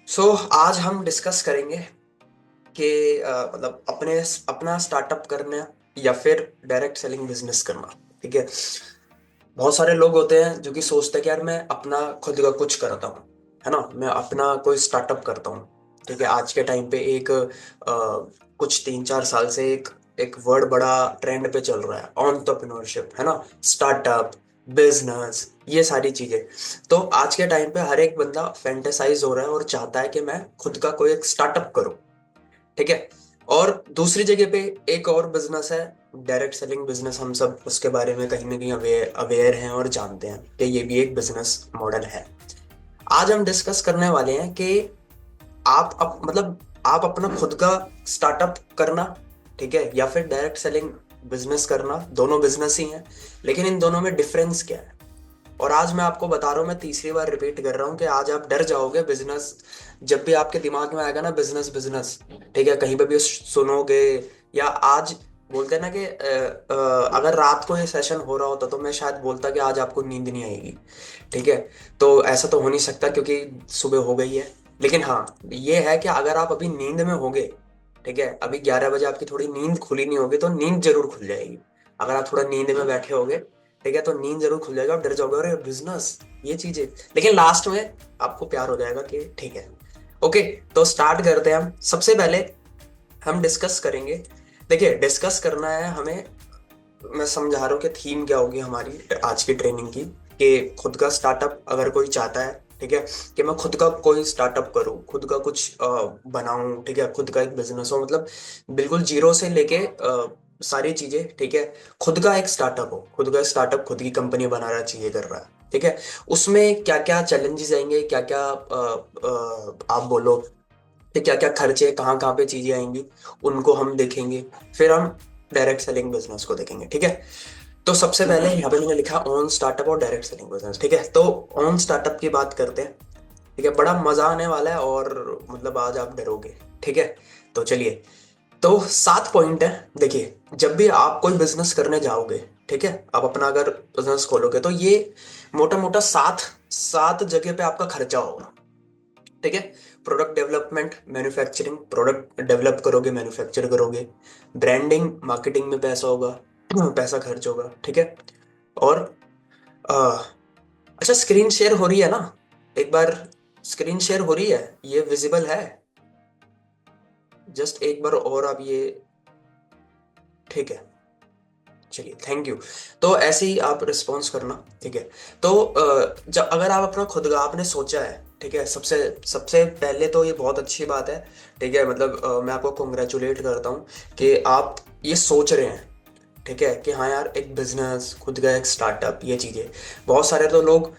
आज हम डिस्कस करेंगे कि मतलब अपना स्टार्टअप करना या फिर डायरेक्ट सेलिंग बिजनेस करना। ठीक है। बहुत सारे लोग होते हैं जो कि सोचते हैं कि यार मैं अपना खुद का कुछ करता हूँ, है ना, मैं अपना कोई स्टार्टअप करता हूँ। ठीक है। आज के टाइम पे कुछ 3-4 साल से एक एक वर्ड बड़ा ट्रेंड पे चल रहा है, एंटरप्रेन्योरशिप, है ना, स्टार्टअप, बिजनेस, ये सारी चीजें। तो आज के टाइम पे हर एक बंदा फैंटेसाइज हो रहा है और चाहता है कि मैं खुद का कोई एक स्टार्टअप करूं। ठीक है। और दूसरी जगह पे एक और बिजनेस है, डायरेक्ट सेलिंग बिजनेस। हम सब उसके बारे में कहीं ना कहीं अवेयर अवेयर हैं और जानते हैं कि ये भी एक बिजनेस मॉडल है। आज हम डिस्कस करने वाले हैं कि आप अपना खुद का स्टार्टअप करना, ठीक है, या फिर डायरेक्ट सेलिंग बिजनेस करना। दोनों बिजनेस ही हैं, लेकिन इन दोनों में डिफरेंस क्या है। और आज मैं आपको बता रहा हूँ, मैं तीसरी बार रिपीट कर रहा हूँ कि आज आप डर जाओगे बिजनेस। जब भी आपके दिमाग में आएगा ना बिजनेस बिजनेस, ठीक है, कहीं पे भी सुनोगे, या आज बोलते हैं ना कि अगर रात को ये सेशन हो रहा होता तो मैं शायद बोलता कि आज आपको नींद नहीं आएगी। ठीक है। तो ऐसा तो हो नहीं सकता क्योंकि सुबह हो गई है। लेकिन हाँ, ये है कि अगर आप अभी नींद में होगे, ठीक है, अभी 11 बजे आपकी थोड़ी नींद खुली नहीं होगी तो नींद जरूर खुल जाएगी। अगर आप थोड़ा नींद में बैठे होगे, ठीक है, तो नींद जरूर खुल जाएगा, आप डर जाओगे अरे बिजनेस, ये चीजें। लेकिन लास्ट में आपको प्यार हो जाएगा कि ठीक है। ओके। तो स्टार्ट करते हैं। हम सबसे पहले हम डिस्कस करेंगे। देखिए, डिस्कस करना है हमें। मैं समझा रहा हूँ कि थीम क्या होगी हमारी आज की ट्रेनिंग की, कि खुद का स्टार्टअप अगर कोई चाहता है, ठीक है, कि मैं खुद का कोई स्टार्टअप करूँ, खुद का कुछ बनाऊं, ठीक है, खुद का एक बिजनेस हो, मतलब बिल्कुल जीरो से लेके सारी चीजें, ठीक है, खुद का एक स्टार्टअप हो, खुद का स्टार्टअप, खुद की कंपनी बनाना चाहिए, कर रहा है। ठीक है। उसमें क्या क्या चैलेंजेस आएंगे, क्या क्या आप बोलो कि क्या क्या खर्चे, कहाँ कहाँ पे चीजें आएंगी, उनको हम देखेंगे। फिर हम डायरेक्ट सेलिंग बिजनेस को देखेंगे। ठीक है। तो सबसे पहले यहाँ पे मैंने लिखा ऑन स्टार्टअप और डायरेक्ट सेलिंग बिजनेस। ठीक है। तो ऑन स्टार्टअप की बात करते हैं। ठीक है। बड़ा मजा आने वाला है और मतलब आज आप डरोगे। ठीक है। तो चलिए। तो 7 पॉइंट है। देखिए, जब भी आप कोई बिजनेस करने जाओगे, ठीक है, आप अपना अगर बिजनेस खोलोगे तो ये मोटा मोटा सात सात जगह पे आपका खर्चा होगा। ठीक है। Product development, manufacturing, product develop करोगे, मैन्युफैक्चर करोगे, ब्रांडिंग, मार्केटिंग में पैसा होगा, पैसा खर्च होगा। ठीक है। और अ, अच्छा, स्क्रीन शेयर हो रही है ना? एक बार स्क्रीन शेयर हो रही है, ये विजिबल है? जस्ट एक बार और आप ये, ठीक है, चलिए, थैंक यू। तो ऐसे ही आप रिस्पॉन्स करना। ठीक है। तो जब अगर आप अपना खुद का आपने सोचा है, ठीक है, सबसे सबसे पहले तो ये बहुत अच्छी बात है। ठीक है। मतलब मैं आपको कॉन्ग्रेचुलेट करता हूँ कि आप ये सोच रहे हैं। ठीक है, कि हाँ यार, एक बिजनेस, खुद का एक स्टार्टअप, ये चीजें। बहुत सारे तो लोग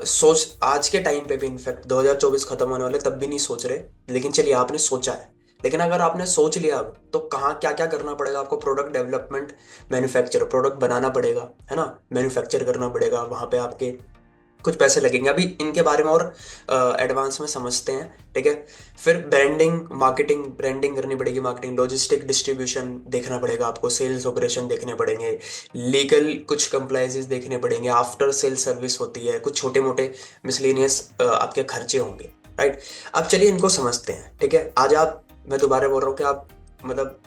सोच आज के टाइम पे भी, इनफैक्ट 2024 खत्म होने वाले तब भी नहीं सोच रहे। लेकिन चलिए, आपने सोचा है। लेकिन अगर आपने सोच लिया अब, तो कहाँ क्या क्या करना पड़ेगा आपको? प्रोडक्ट डेवलपमेंट, मैन्युफैक्चर, प्रोडक्ट बनाना पड़ेगा, है ना, मैन्युफैक्चर करना पड़ेगा, वहां पे आपके कुछ पैसे लगेंगे। अभी इनके बारे में और एडवांस में समझते हैं। ठीक है। फिर ब्रांडिंग, मार्केटिंग, ब्रांडिंग करनी पड़ेगी, मार्केटिंग, लॉजिस्टिक, डिस्ट्रीब्यूशन देखना पड़ेगा आपको, सेल्स ऑपरेशन देखने पड़ेंगे, लीगल कुछ कंप्लाइंसेस देखने पड़ेंगे, आफ्टर सेल सर्विस होती है, कुछ छोटे मोटे मिसलेनियस आपके खर्चे होंगे। राइट। अब चलिए इनको समझते हैं। ठीक है। आज आप, मैं दोबारा बोल रहा हूँ कि आप मतलब,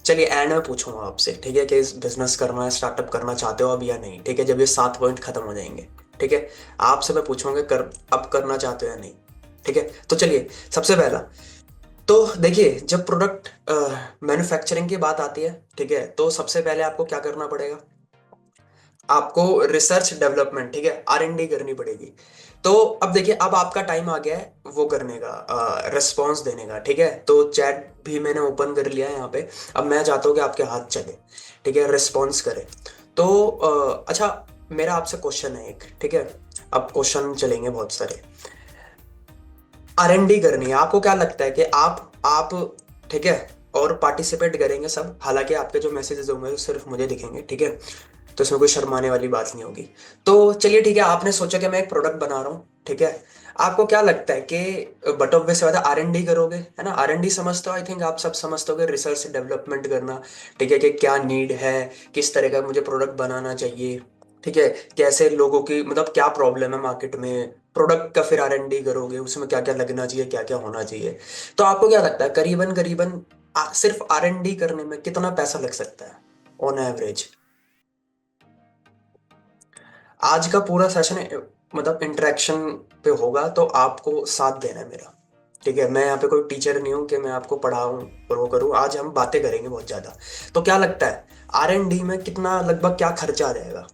चलिए एंड में पूछूंगा आपसे, ठीक है, कि इस बिजनेस करना है, स्टार्टअप करना चाहते हो अब या नहीं। ठीक है। जब ये 7 पॉइंट खत्म हो जाएंगे, ठीक है, आपसे मैं पूछूंगा अब करना चाहते हो या नहीं। ठीक है। तो चलिए, सबसे पहला, तो देखिए, जब प्रोडक्ट मैन्युफैक्चरिंग की बात आती है, ठीक है, तो सबसे पहले आपको क्या करना पड़ेगा? आपको रिसर्च डेवलपमेंट, ठीक है, R&D करनी पड़ेगी। तो अब देखिए, अब आपका टाइम आ गया है वो करने का, रिस्पॉन्स देने का। ठीक है। तो चैट भी मैंने ओपन कर लिया है यहाँ पे। अब मैं चाहता हूँ कि आपके हाथ चले, ठीक है, रिस्पॉन्स करें। तो अच्छा, मेरा आपसे क्वेश्चन है एक। ठीक है। अब क्वेश्चन चलेंगे बहुत सारे। R&D करनी है, आपको क्या लगता है कि आप ठीक है, और पार्टिसिपेट करेंगे सब, हालांकि आपके जो मैसेजेस होंगे वो सिर्फ मुझे दिखेंगे। ठीक है। तो इसमें कोई शर्माने वाली बात नहीं होगी। तो चलिए, ठीक है, आपने सोचा कि मैं एक प्रोडक्ट बना रहा हूँ। ठीक है। आपको क्या लगता है कि बट ऑब्वियस बात है, R&D करोगे, है ना? R&D समझते हो, आई थिंक आप सब समझते हो, रिसर्च डेवलपमेंट करना। ठीक है, कि क्या नीड है, किस तरह का मुझे प्रोडक्ट बनाना चाहिए, ठीक है, कैसे लोगों की, मतलब क्या प्रॉब्लम है मार्केट में, प्रोडक्ट का फिर R&D करोगे, उसमें क्या क्या लगना चाहिए, क्या क्या होना चाहिए। तो आपको क्या लगता है करीबन करीबन सिर्फ R&D करने में कितना पैसा लग सकता है ऑन एवरेज? आज का पूरा सेशन मतलब इंटरेक्शन पे होगा, तो आपको साथ देना है मेरा। ठीक है, मैं यहाँ पे कोई टीचर नहीं हूँ कि मैं आपको पढ़ाऊँ और वो करूँ। आज हम बातें करेंगे बहुत ज्यादा। तो क्या लगता है R&D में कितना लगभग क्या खर्चा आ जाएगा?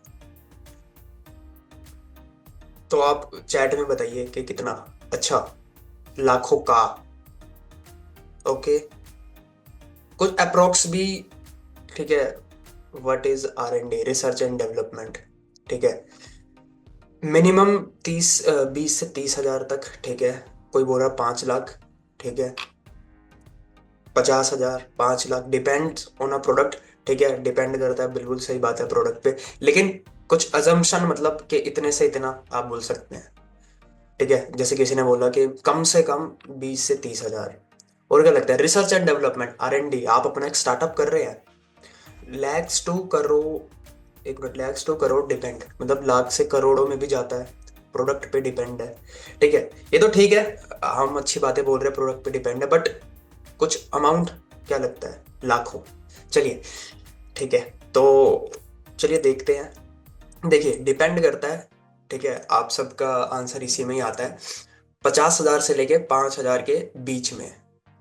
तो आप चैट में बताइए कि कितना। अच्छा, लाखों का। ओके, कुछ अप्रोक्स भी। ठीक है, what is R&D, research and development. ठीक है, मिनिमम 20 से 30 हजार तक। ठीक है, कोई बोल रहा 5 लाख। ठीक है, 50 हजार, 5 lakh, depend on a product. ठीक है, डिपेंड करता है, बिल्कुल सही बात है प्रोडक्ट पे। लेकिन कुछ अजम्पशन मतलब कि इतने से इतना आप बोल सकते हैं। ठीक है, जैसे किसी ने बोला कि कम से कम 20 से 30 हजार। और क्या लगता है रिसर्च एंड डेवलपमेंट R&D, आप अपना एक स्टार्टअप कर रहे हैं, लैक्स टू करोड़। एक minute, lakhs to crore depend, मतलब लाख से करोड़ों में भी जाता है, प्रोडक्ट पे डिपेंड है। ठीक है, ये तो ठीक है, हम अच्छी बातें बोल रहे हैं, प्रोडक्ट पे डिपेंड है, बट कुछ अमाउंट क्या लगता है लाखों। चलिए, ठीक है, तो चलिए देखते हैं। देखिए, डिपेंड करता है। ठीक है, आप सबका आंसर इसी में ही आता है। 50 हजार से लेके 5 हजार के बीच में,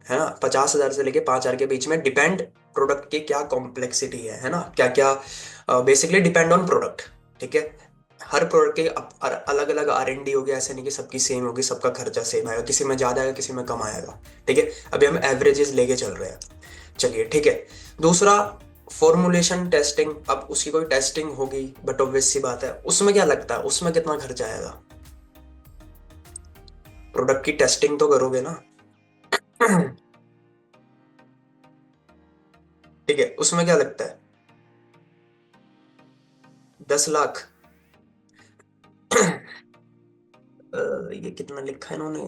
है ना, 50 हजार से लेके 5 हजार के बीच में, डिपेंड प्रोडक्ट की क्या कॉम्प्लेक्सिटी है ना, क्या क्या। Basically depend on product. ठीक है, हर प्रोडक्ट के अलग अलग R&D होगी, ऐसे नहीं कि सबकी सेम होगी, सबका खर्चा सेम आएगा, किसी में ज्यादा आएगा, किसी में कम आएगा। ठीक है, अभी हम एवरेजेस लेके चल रहे हैं। चलिए, ठीक है। दूसरा, फॉर्मुलेशन टेस्टिंग, अब उसकी कोई टेस्टिंग होगी, बट ऑब्वियस सी बात है, उसमें क्या लगता है, उसमें कितना खर्चा आएगा? प्रोडक्ट की टेस्टिंग तो करोगे ना? ठीक है, उसमें क्या लगता है? 10 लाख। ये कितना लिखा है इन्होंने?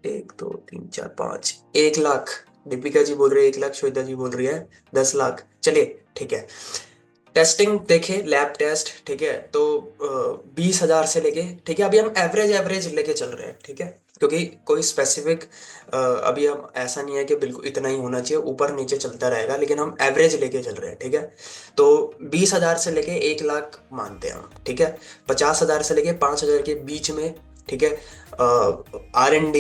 1 2 3 4 5, 1 लाख। दीपिका जी बोल रही है 1 लाख, श्वेता जी बोल रही है 10 लाख। चलिए, ठीक है। टेस्टिंग देखे, लैब टेस्ट। ठीक है, तो 20 हजार से लेके, ठीक है, अभी हम एवरेज एवरेज लेके चल रहे हैं। ठीक है, क्योंकि कोई स्पेसिफिक अभी हम ऐसा नहीं है कि बिल्कुल इतना ही होना चाहिए, ऊपर नीचे चलता रहेगा, लेकिन हम एवरेज लेके चल रहे हैं। ठीक है, तो 20 हजार से लेके 1 लाख मानते हैं हम। ठीक है, 50 हजार से लेके 5 हजार के बीच में। ठीक है, R&D,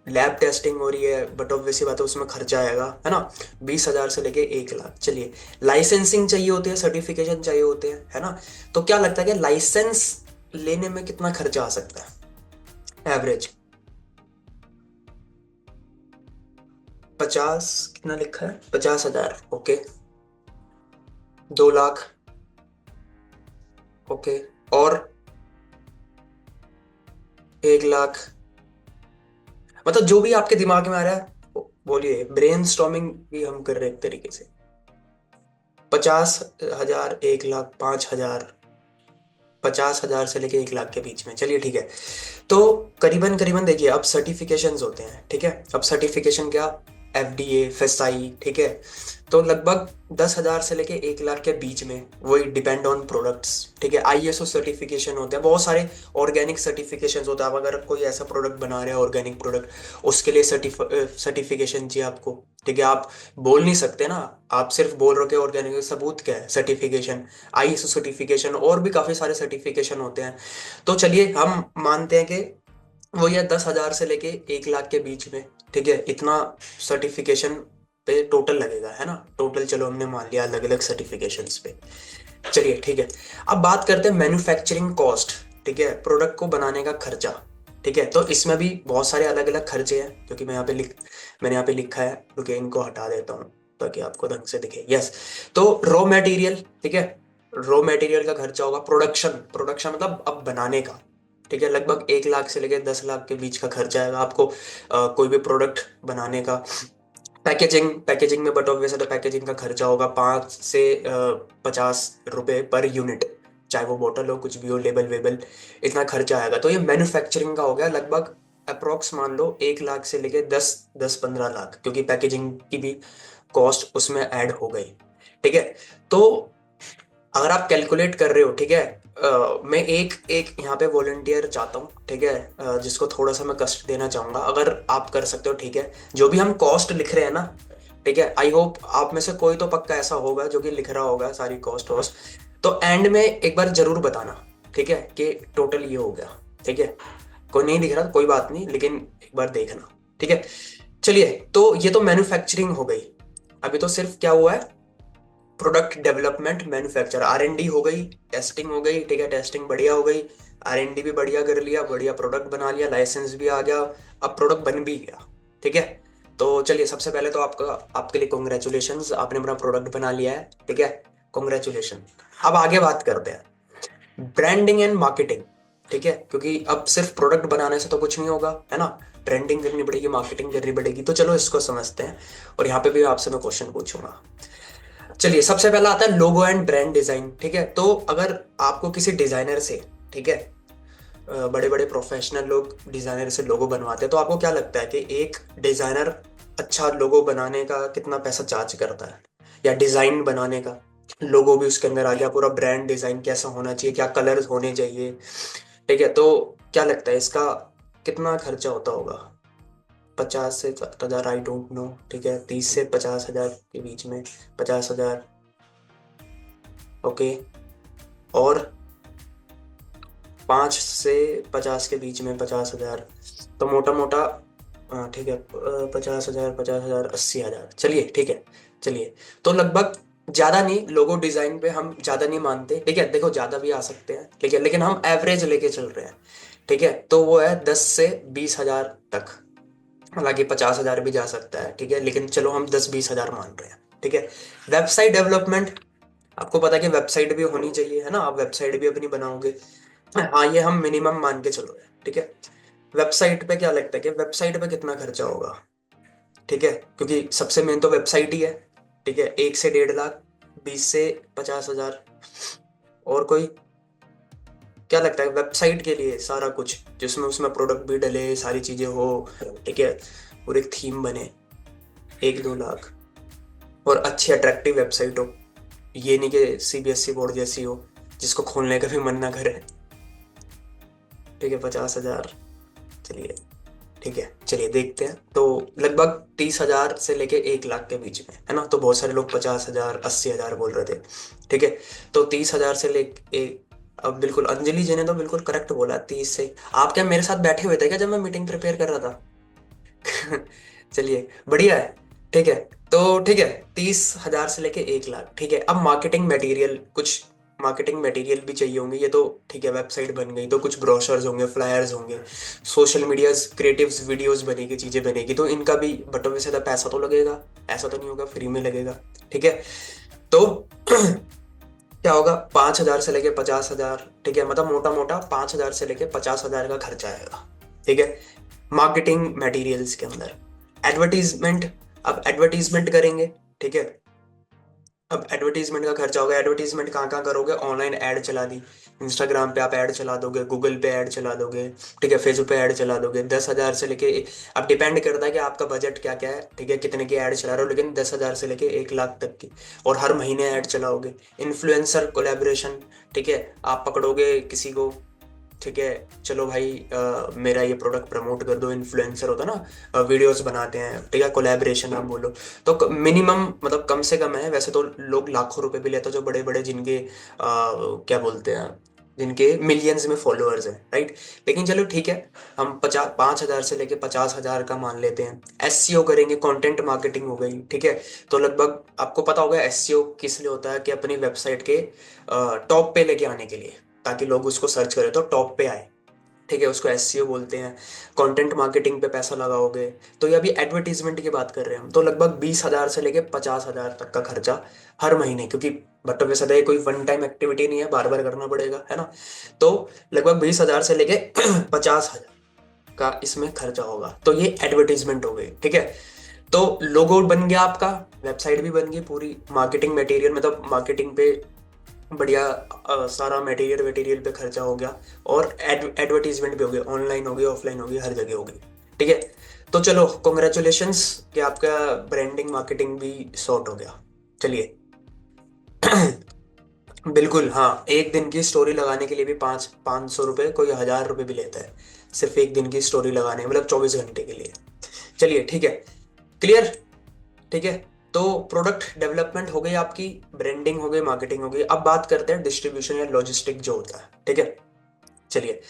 लैब टेस्टिंग हो रही है, बट ऑब्वियसली बात है उसमें खर्चा आएगा, है ना। 20 हजार से लेके 1 लाख। चलिए, लाइसेंसिंग चाहिए होती है, सर्टिफिकेशन चाहिए होते हैं, है ना। तो क्या लगता है कि लाइसेंस लेने में कितना खर्चा आ सकता है एवरेज? 50, कितना लिखा है, 50 हजार। ओके, 2 लाख। ओके, और 1 लाख। मतलब जो भी आपके दिमाग में आ रहा है बोलिए, ब्रेन स्टॉर्मिंग भी हम कर रहे हैं एक तरीके से। 50 हजार, 1 लाख, 5 हजार, 50 हजार से लेके 1 लाख के बीच में। चलिए, ठीक है। तो करीबन करीबन देखिए, अब सर्टिफिकेशंस होते हैं। ठीक है, अब सर्टिफिकेशन क्या, FDA, FSI। ठीक है, तो लगभग 10 हजार से लेके 1 लाख के बीच में, वही डिपेंड ऑन प्रोडक्ट्स। ठीक है, ISO सर्टिफिकेशन होते हैं, बहुत सारे ऑर्गेनिक सर्टिफिकेशन होता है। अब अगर कोई ऐसा प्रोडक्ट बना रहे हैं ऑर्गेनिक प्रोडक्ट, उसके लिए सर्टिफिकेशन चाहिए आपको। ठीक है, आप बोल नहीं सकते ना, आप सिर्फ बोल रहे हो कि ऑर्गेनिक, सबूत क्या है, सर्टिफिकेशन, ISO सर्टिफिकेशन, और भी काफी सारे सर्टिफिकेशन होते हैं। तो चलिए, हम मानते हैं कि वो ये 10 हजार से लेके 1 लाख के बीच में। ठीक है, इतना सर्टिफिकेशन पे टोटल लगेगा, है ना। टोटल चलो हमने मान लिया अलग अलग सर्टिफिकेशंस पे। चलिए, ठीक है। अब बात करते हैं मैन्युफैक्चरिंग कॉस्ट। ठीक है, प्रोडक्ट को बनाने का खर्चा। ठीक है, तो इसमें भी बहुत सारे अलग अलग खर्चे हैं, क्योंकि मैंने यहाँ पे लिखा है, क्योंकि इनको हटा देता हूँ ताकि आपको ढंग से दिखे। यस, तो रॉ मटेरियल। ठीक है, रॉ मटेरियल का खर्चा होगा, प्रोडक्शन, प्रोडक्शन मतलब अब बनाने का। ठीक है, लगभग 1 लाख से लेकर 10 लाख के बीच का खर्चा आएगा आपको कोई भी प्रोडक्ट बनाने का। पैकेजिंग, पैकेजिंग में बट ऑब्वियसली पैकेजिंग का खर्चा होगा 5 से 50 रुपए पर यूनिट, चाहे वो बोतल हो, कुछ भी हो, लेबल वेबल, इतना खर्चा आएगा। तो ये मैन्युफैक्चरिंग का हो गया, लगभग अप्रोक्स मान लो 1 लाख से लेके 10 10 15 लाख, क्योंकि पैकेजिंग की भी कॉस्ट उसमें ऐड हो गई। ठीक है, तो अगर आप कैलकुलेट कर रहे हो, ठीक है, मैं एक एक यहाँ पे वॉलंटियर चाहता हूँ, ठीक है, जिसको थोड़ा सा मैं कष्ट देना चाहूंगा, अगर आप कर सकते हो ठीक है। जो भी हम कॉस्ट लिख रहे हैं ना, ठीक है, आई होप आप में से कोई तो पक्का ऐसा होगा जो कि लिख रहा होगा सारी कॉस्ट वॉस्ट। तो एंड में एक बार जरूर बताना, ठीक है, कि टोटल ये हो गया। ठीक है, कोई नहीं दिख रहा कोई बात नहीं, लेकिन एक बार देखना, ठीक है। चलिए, तो ये तो मैन्युफैक्चरिंग हो गई। अभी तो सिर्फ क्या हुआ है, प्रोडक्ट डेवलपमेंट, मैन्युफैक्चर, R&D हो गई, टेस्टिंग हो गई, ठीक है, टेस्टिंग बढ़िया हो गई, R&D भी बढ़िया कर लिया, बढ़िया प्रोडक्ट बना लिया, लाइसेंस भी आ गया, अब प्रोडक्ट बन भी गया। ठीक है, तो चलिए सबसे पहले तो आपका आपके लिए कॉन्ग्रेचुलेशंस, आपने अपना प्रोडक्ट बना लिया है, ठीक है, कॉन्ग्रेचुलेशन। अब आगे बात करते हैं ब्रांडिंग एंड मार्केटिंग। ठीक है, क्योंकि अब सिर्फ प्रोडक्ट बनाने से तो कुछ नहीं होगा, है ना, ब्रांडिंग करनी पड़ेगी, मार्केटिंग करनी पड़ेगी। तो चलो इसको समझते हैं, और यहाँ पे भी आपसे मैं क्वेश्चन पूछूंगा। चलिए, सबसे पहला आता है लोगो एंड ब्रांड डिजाइन। ठीक है, तो अगर आपको किसी डिजाइनर से, ठीक है, बड़े बड़े प्रोफेशनल लोग डिजाइनर से लोगो बनवाते हैं, तो आपको क्या लगता है कि एक डिजाइनर अच्छा लोगो बनाने का कितना पैसा चार्ज करता है, या डिजाइन बनाने का, लोगो भी उसके अंदर आ गया, पूरा ब्रांड डिजाइन कैसा होना चाहिए, क्या कलर्स होने चाहिए। ठीक है, तो क्या लगता है इसका कितना खर्चा होता होगा? 50 से 60 हजार, आई डोंट नो, ठीक है, 30 से 50 हजार के बीच में, 50 हजार, ओके, और 5 से 50 के बीच में 50 हजार, तो मोटा मोटा, ठीक है, 50 हजार, 50 हजार, 80 हजार, चलिए ठीक है। चलिए, तो लगभग, ज्यादा नहीं, लोगो डिजाइन पे हम ज्यादा नहीं मानते, ठीक है, देखो ज्यादा भी आ सकते हैं, ठीक है, लेकिन हम एवरेज लेके चल रहे हैं। ठीक है, तो वो है 10 से 20 हजार तक, हालांकि 50 हजार भी जा सकता है, ठीक है, लेकिन चलो हम 10-20 हजार मान रहे हैं। ठीक है, वेबसाइट डेवलपमेंट, आपको पता है कि वेबसाइट भी होनी चाहिए, है ना, आप वेबसाइट भी अपनी बनाओगे। हाँ, ये हम मिनिमम मान के चलो, ठीक है। वेबसाइट पे क्या लगता है कि वेबसाइट पे कितना खर्चा होगा? ठीक है, क्योंकि सबसे मेन तो वेबसाइट ही है। ठीक है, 1 से 1.5 लाख, 20 से 50 हजार, और कोई क्या लगता है वेबसाइट के लिए सारा कुछ, जिसमें उसमें प्रोडक्ट भी डले, सारी चीजें हो, ठीक है, और एक थीम बने, 1-2 लाख, और अच्छी अट्रैक्टिव वेबसाइट हो, ये नहीं कि CBSE बोर्ड जैसी हो जिसको खोलने का भी मन ना करे। ठीक है, 50 हजार, चलिए ठीक है, चलिए देखते हैं, तो लगभग 30 हजार से लेके 1 लाख के बीच में, है ना, तो बहुत सारे लोग 50 हजार, 80 हजार बोल रहे थे। ठीक है, तो 30 हजार से लेके अब बिल्कुल अंजलि जी ने तो बिल्कुल करेक्ट बोला, 30 से। आप क्या मेरे साथ बैठे हुए थे क्या जब मैं मीटिंग प्रिपेयर कर रहा था? चलिए बढ़िया है, ठीक है। तो ठीक है, 30 हजार से लेके 1 लाख, ठीक है। अब मार्केटिंग मटेरियल, कुछ मार्केटिंग मटेरियल भी चाहिए होंगे, ये तो ठीक है, वेबसाइट बन गई तो कुछ ब्रोशर्स होंगे, फ्लायर्स होंगे, सोशल मीडिया क्रिएटिव्स, वीडियोस बनेगी, चीजें बनेगी, तो इनका भी बटों में से तो पैसा तो लगेगा, ऐसा तो नहीं होगा फ्री में लगेगा। ठीक है, तो क्या होगा, 5 हजार से लेके 50 हजार, ठीक है, मतलब मोटा मोटा 5 हजार से लेके 50 हजार का खर्चा आएगा। ठीक है, मार्केटिंग मटेरियल्स के अंदर एडवर्टीजमेंट, अब एडवर्टीजमेंट करेंगे, ठीक है। अब एडवर्टीजमेंट का खर्चा होगा, एडवर्टीजमेंट कहाँ कहाँ करोगे, ऑनलाइन ऐड चला दी, इंस्टाग्राम पे आप ऐड चला दोगे, गूगल पे ऐड चला दोगे, ठीक है, फेसबुक पे ऐड चला दोगे, 10 हजार से लेके, अब डिपेंड करता है कि आपका बजट क्या क्या है, ठीक है, कितने की ऐड चला रहे हो, लेकिन 10 हजार से लेके 1 लाख तक की, और हर महीने ऐड चलाओगे। इन्फ्लुएंसर कोलेबोरेशन, ठीक है, आप पकड़ोगे किसी को, ठीक है, चलो भाई, मेरा ये प्रोडक्ट प्रमोट कर दो, इन्फ्लुएंसर होता है ना, वीडियोस बनाते हैं, ठीक है, कोलैबोरेशन आप बोलो, तो मिनिमम मतलब कम से कम है, वैसे तो लोग लाखों रुपए भी लेते हैं, जो बड़े बड़े जिनके क्या बोलते हैं, जिनके मिलियंस में फॉलोअर्स हैं, राइट। लेकिन चलो ठीक है, हम 5 हजार से लेके 50 हजार का मान लेते हैं। SEO करेंगे, कंटेंट मार्केटिंग हो गई, ठीक है, तो लगभग आपको पता होगा SEO किस लिए होता है, कि अपनी वेबसाइट के टॉप पे लेके आने के लिए, ताकि लोग उसको सर्च करें तो टॉप पे आए, ठीक है, उसको SEO बोलते हैं। कंटेंट मार्केटिंग पे पैसा लगाओगे, तो ये अभी एडवर्टीजमेंट की बात कर रहे हैं हम, तो लगभग 20 हजार से लेके 50 हजार तक का खर्चा हर महीने, क्योंकि बट्टो के सदा ये कोई वन टाइम एक्टिविटी नहीं है, बार बार करना पड़ेगा, है ना। तो लगभग 20 हजार से लेके 50 हजार का इसमें खर्चा होगा, तो ये एडवर्टीजमेंट हो गई, ठीक है। तो लोगो बन गया आपका, वेबसाइट भी बन गई, पूरी मार्केटिंग मटेरियल, मतलब मार्केटिंग पे बढ़िया, सारा मटेरियल वेटेरियल पे खर्चा हो गया, और एडवर्टीजमेंट भी हो गई, ऑनलाइन हो गई, ऑफलाइन हो गई, हर जगह हो गई। ठीक है, तो चलो कॉन्ग्रेचुलेशंस कि आपका ब्रांडिंग मार्केटिंग भी सॉर्ट हो गया। चलिए, बिल्कुल हाँ, एक दिन की स्टोरी लगाने के लिए भी 500 रुपये, कोई 1000 रुपये भी लेता है सिर्फ एक दिन की स्टोरी लगाने, मतलब 24 घंटे के लिए। चलिए ठीक है, क्लियर। ठीक है, तो प्रोडक्ट डेवलपमेंट हो गई आपकी, ब्रांडिंग हो गई, मार्केटिंग हो गई। अब बात करते हैं डिस्ट्रीब्यूशन या लॉजिस्टिक जो होता है। ठीक है, चलिए।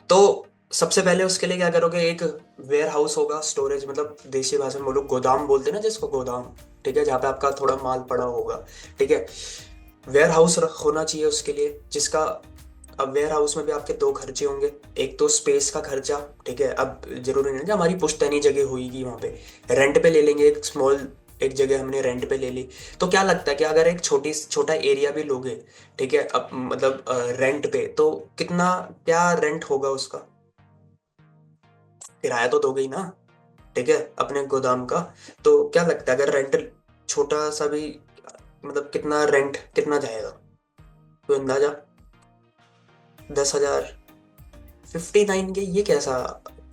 तो सबसे पहले उसके लिए क्या करोगे, एक वेयर हाउस होगा, स्टोरेज, मतलब देसी भाषा में बोलो गोदाम बोलते हैं ना जिसको, गोदाम। ठीक है, जहाँ पे आपका थोड़ा माल पड़ा होगा। ठीक है, वेयर हाउस होना चाहिए उसके लिए, जिसका, अब वेयर हाउस में भी आपके दो खर्चे होंगे। एक तो स्पेस का खर्चा। ठीक है, अब जरूरी नहीं है कि हमारी पुश्तैनी जगह होगी वहाँ पे, रेंट पे ले लेंगे एक स्मॉल, एक जगह हमने रेंट पे ले ली। तो क्या लगता है कि अगर एक छोटा एरिया भी लोगे, ठीक है, अब मतलब रेंट पे, तो कितना, क्या रेंट होगा उसका, किराया तो दोगे ही ना। ठीक है, अपने गोदाम का। तो क्या लगता है अगर रेंट छोटा सा भी, मतलब कितना रेंट कितना जाएगा, तो अंदाजा 10,000, 59 के, ये कैसा,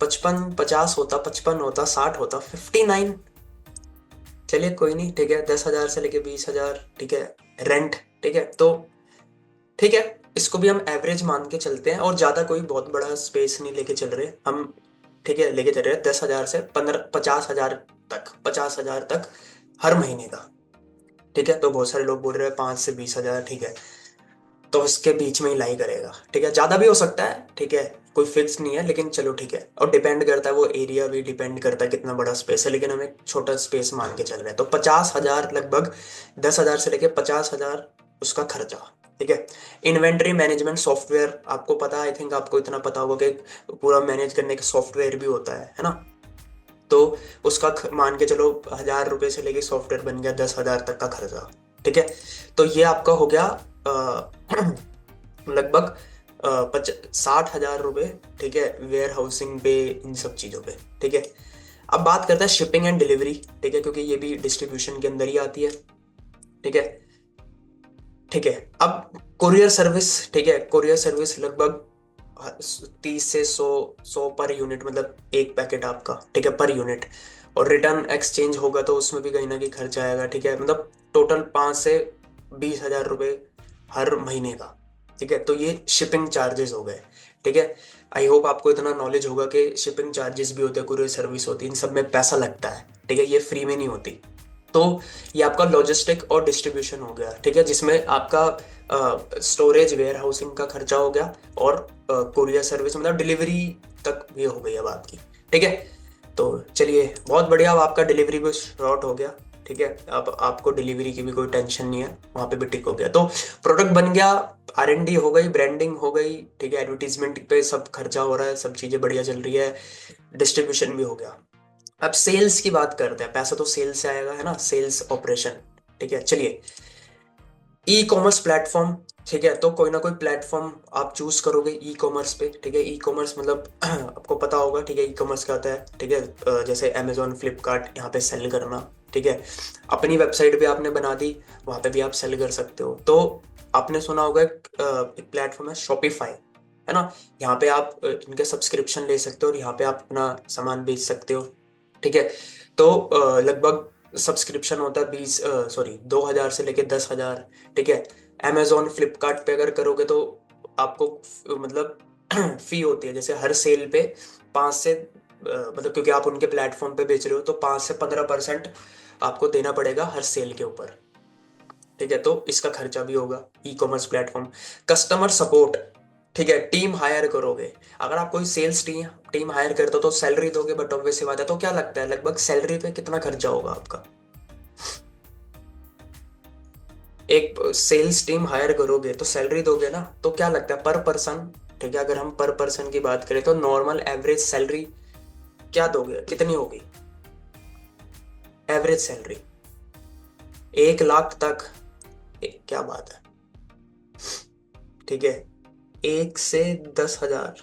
55, 50 होता, 55 होता, 60 होता, 59। चलिए कोई नहीं, ठीक है, 10,000 से लेके 20,000, ठीक है, रेंट। ठीक है, तो ठीक है, इसको भी हम एवरेज मान के चलते हैं, और ज्यादा कोई बहुत बड़ा स्पेस नहीं लेके चल रहे हम। ठीक है, लेके चल रहे हैं 10,000 से 15, 50,000 तक, 50,000 तक हर महीने का। ठीक है, तो बहुत सारे लोग बोल रहे हैं 5 से 20,000। ठीक है, तो इसके बीच में ही लाई करेगा। ठीक है, ज्यादा भी हो सकता है, ठीक है, कोई फिक्स नहीं है, लेकिन चलो ठीक है, और डिपेंड करता है, वो एरिया भी डिपेंड करता है कितना बड़ा स्पेस है, लेकिन हम एक छोटा स्पेस मान के चल रहे हैं, तो 50,000 लगभग, 10,000 से लेके 50,000 उसका खर्चा। ठीक है, इन्वेंट्री मैनेजमेंट सॉफ्टवेयर, आपको पता, आई थिंक आपको इतना पता होगा कि पूरा मैनेज करने का सॉफ्टवेयर भी होता है ना। तो उसका मान के चलो 1,000 रुपये से लेके सॉफ्टवेयर बन गया 10,000 तक का खर्चा। ठीक है, तो ये आपका हो गया लगभग 60,000 रुपये। ठीक है, वेयर हाउसिंग पे, इन सब चीज़ों पे। ठीक है, अब बात करते हैं शिपिंग एंड डिलीवरी। ठीक है, क्योंकि ये भी डिस्ट्रीब्यूशन के अंदर ही आती है। ठीक है, ठीक है, अब कोरियर सर्विस। ठीक है, कोरियर सर्विस लगभग 30 से 100 पर यूनिट, मतलब एक पैकेट आपका। ठीक है, पर यूनिट, और रिटर्न एक्सचेंज होगा तो उसमें भी कहीं ना कहीं खर्चा आएगा। ठीक है, मतलब टोटल 5 से 20,000 रुपये हर महीने का। ठीक है, तो ये शिपिंग चार्जेस हो गए। ठीक है, आई होप आपको इतना नॉलेज होगा कि शिपिंग चार्जेस भी होते हैं, कुरियर सर्विस होती है, इन सब में पैसा लगता है। ठीक है, ये फ्री में नहीं होती। तो ये आपका लॉजिस्टिक और डिस्ट्रीब्यूशन हो गया। ठीक है, जिसमें आपका स्टोरेज, वेयर हाउसिंग का खर्चा हो गया, और कुरियर सर्विस, मतलब डिलीवरी तक ये हो गई अब आपकी। ठीक है, तो चलिए बहुत बढ़िया, अब आपका डिलीवरी भी शॉर्ट हो गया। ठीक है, अब आपको डिलीवरी की भी कोई टेंशन नहीं है, वहां पे भी टिक हो गया, तो प्रोडक्ट बन गया, R&D हो गई, ब्रांडिंग हो गई। ठीक है, एडवर्टीजमेंट पे सब खर्चा हो रहा है, सब चीजें बढ़िया चल रही है, डिस्ट्रीब्यूशन भी हो गया। अब सेल्स की बात करते हैं, पैसा तो सेल्स से आएगा, है ना, सेल्स ऑपरेशन। ठीक है, चलिए, ई कॉमर्स प्लेटफॉर्म। ठीक है, तो कोई ना कोई प्लेटफॉर्म आप चूज करोगे ई कॉमर्स पे। ठीक है, ई कॉमर्स मतलब आपको पता होगा। ठीक है, ई कॉमर्स क्या होता है। ठीक है, जैसे अमेजोन, फ्लिपकार्ट, यहाँ पे सेल करना। ठीक है, अपनी वेबसाइट भी आपने बना दी, वहां पे भी आप सेल कर सकते हो। तो आपने सुना होगा एक प्लेटफॉर्म है शॉपिफाई, है ना। यहाँ पे आप इनके सब्सक्रिप्शन ले सकते हो, और यहाँ पे आप अपना सामान बेच सकते हो। ठीक है, तो लगभग सब्सक्रिप्शन होता है 2,000 से लेके 10,000। ठीक है, अमेजोन, फ्लिपकार्ट पे अगर करोगे तो आपको मतलब फी होती है, जैसे हर सेल पे 5 से, मतलब क्योंकि आप उनके प्लेटफॉर्म पे बेच रहे हो, तो 5 से 15% आपको देना पड़ेगा हर सेल के ऊपर। ठीक है, तो इसका खर्चा भी होगा। E commerce platform, customer support. ठीक है, टीम हायर करोगे, अगर आप कोई सेल्स टीम टीम हायर करते हो तो सैलरी दोगे, बट ऑब्वियस सी बात है, तो क्या लगता है लगभग सैलरी पे कितना खर्चा होगा आपका, एक सेल्स टीम हायर करोगे तो सैलरी दोगे ना, तो क्या लगता है पर पर्सन। ठीक है, अगर हम पर पर्सन की बात करें तो नॉर्मल एवरेज सैलरी क्या दोगे, कितनी होगी एवरेज सैलरी, 1 लाख तक। क्या बात है। ठीक है, 1 से 10,000,